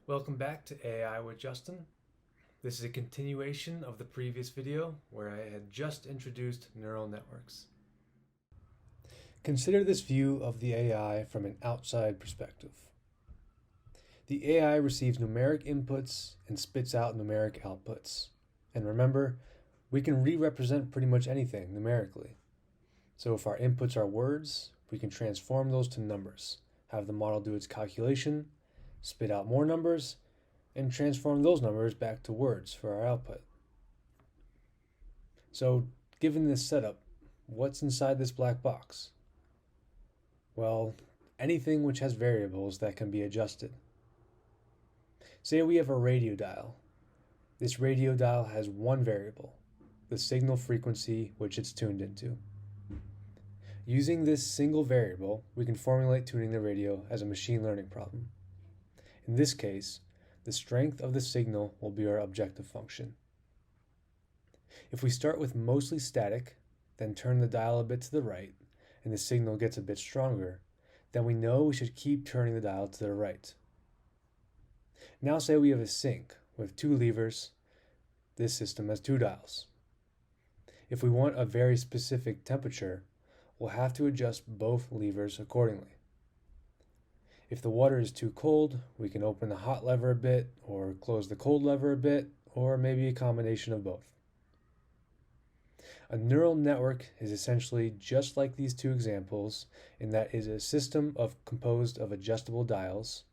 Welcome back to AI with Justin. This is a continuation of the previous video where I had just introduced neural networks. Consider this view of the AI from an outside perspective. The AI receives numeric inputs and spits out numeric outputs. And remember, we can re-represent pretty much anything numerically. So if our inputs are words, we can transform those to numbers, have the model do its calculation, spit out more numbers, and transform those numbers back to words for our output. So, given this setup, what's inside this black box? Well, anything which has variables that can be adjusted. Say we have a radio dial. This radio dial has one variable, the signal frequency which it's tuned into. Using this single variable, we can formulate tuning the radio as a machine learning problem. In this case, the strength of the signal will be our objective function. If we start with mostly static, then turn the dial a bit to the right, and the signal gets a bit stronger, then we know we should keep turning the dial to the right. Now say we have a sink with two levers. This system has two dials. If we want a very specific temperature, we'll have to adjust both levers accordingly. If the water is too cold, we can open the hot lever a bit, or close the cold lever a bit, or maybe a combination of both. A neural network is essentially just like these two examples in that it is a system composed of adjustable dials,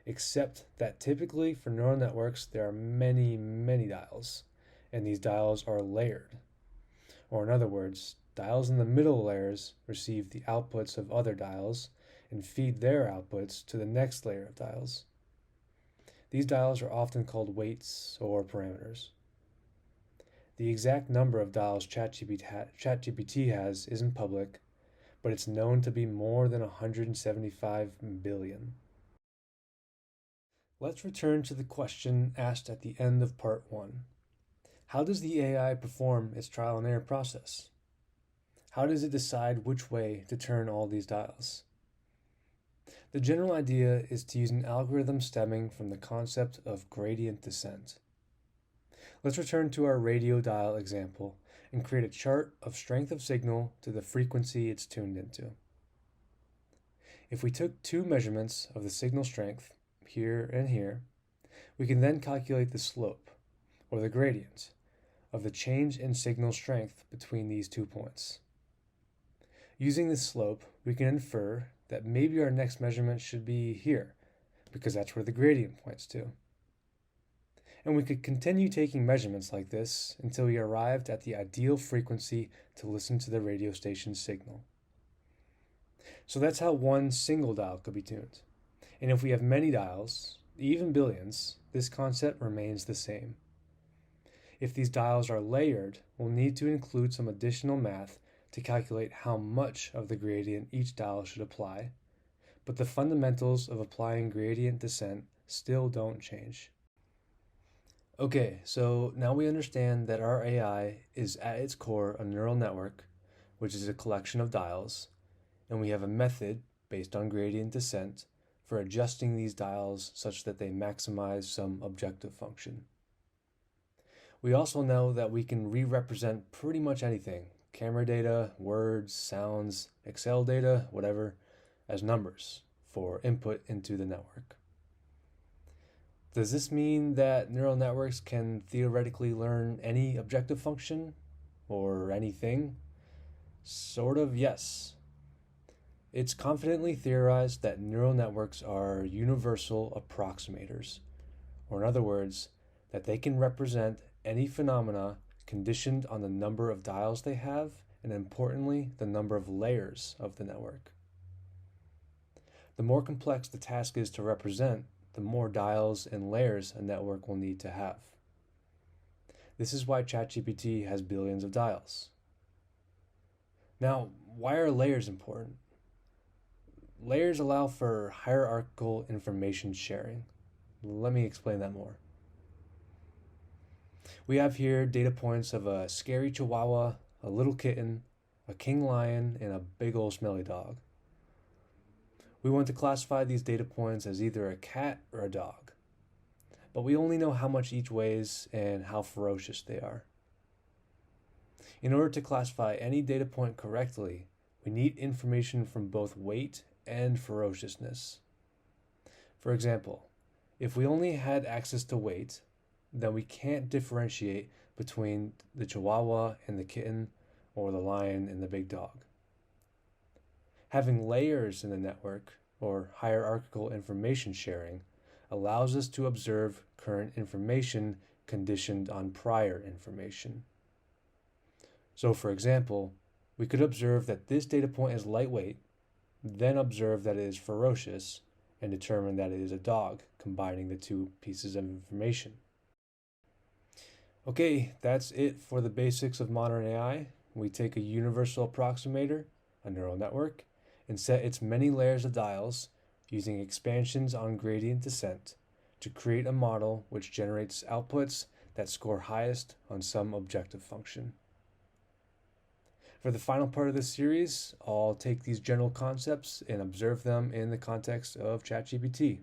except that typically for neural networks there are many dials, and these dials are layered. Or in other words, dials in the middle layers receive the outputs of other dials and feed their outputs to the next layer of dials. These dials are often called weights or parameters. The exact number of dials Chat-GPT has isn't public, but it's known to be more than 175 billion. Let's return to the question asked at the end of part 1. How does the AI perform its trial and error process? How does it decide which way to turn all these dials? The general idea is to use an algorithm stemming from the concept of gradient descent. Let's return to our radio dial example and create a chart of strength of signal to the frequency it's tuned into. If we took two measurements of the signal strength, here and here, we can then calculate the slope, or the gradient, of the change in signal strength between these 2 points. Using this slope, we can infer that maybe our next measurement should be here, because that's where the gradient points to. And we could continue taking measurements like this until we arrived at the ideal frequency to listen to the radio station's signal. So that's how one single dial could be tuned. And if we have many dials, even billions, this concept remains the same. If these dials are layered, we'll need to include some additional math to calculate how much of the gradient each dial should apply, but the fundamentals of applying gradient descent still don't change. Okay, so now we understand that our AI is at its core a neural network, which is a collection of dials, and we have a method based on gradient descent for adjusting these dials such that they maximize some objective function. We also know that we can re-represent pretty much anything, camera data, words, sounds, Excel data, whatever, as numbers for input into the network. Does this mean that neural networks can theoretically learn any objective function or anything? Sort of, yes. It's confidently theorized that neural networks are universal approximators, or in other words, that they can represent any phenomena conditioned on the number of dials they have, and importantly, the number of layers of the network. The more complex the task is to represent, the more dials and layers a network will need to have. This is why Chat-GPT has billions of dials. Now, why are layers important? Layers allow for hierarchical information sharing. Let me explain that more. We have here data points of a scary chihuahua, a little kitten, a king lion, and a big old smelly dog. We want to classify these data points as either a cat or a dog. but we only know how much each weighs and how ferocious they are. In order to classify any data point correctly, we need information from both weight and ferociousness. For example, if we only had access to weight, then we can't differentiate between the Chihuahua and the kitten or the lion and the big dog. Having layers in the network, or hierarchical information sharing, allows us to observe current information conditioned on prior information. So, for example, we could observe that this data point is lightweight, then observe that it is ferocious, and determine that it is a dog, combining the two pieces of information. Okay, that's it for the basics of modern AI. We take a universal approximator, a neural network, and set its many layers of dials using expansions on gradient descent to create a model which generates outputs that score highest on some objective function. For the final part of this series, I'll take these general concepts and observe them in the context of Chat-GPT.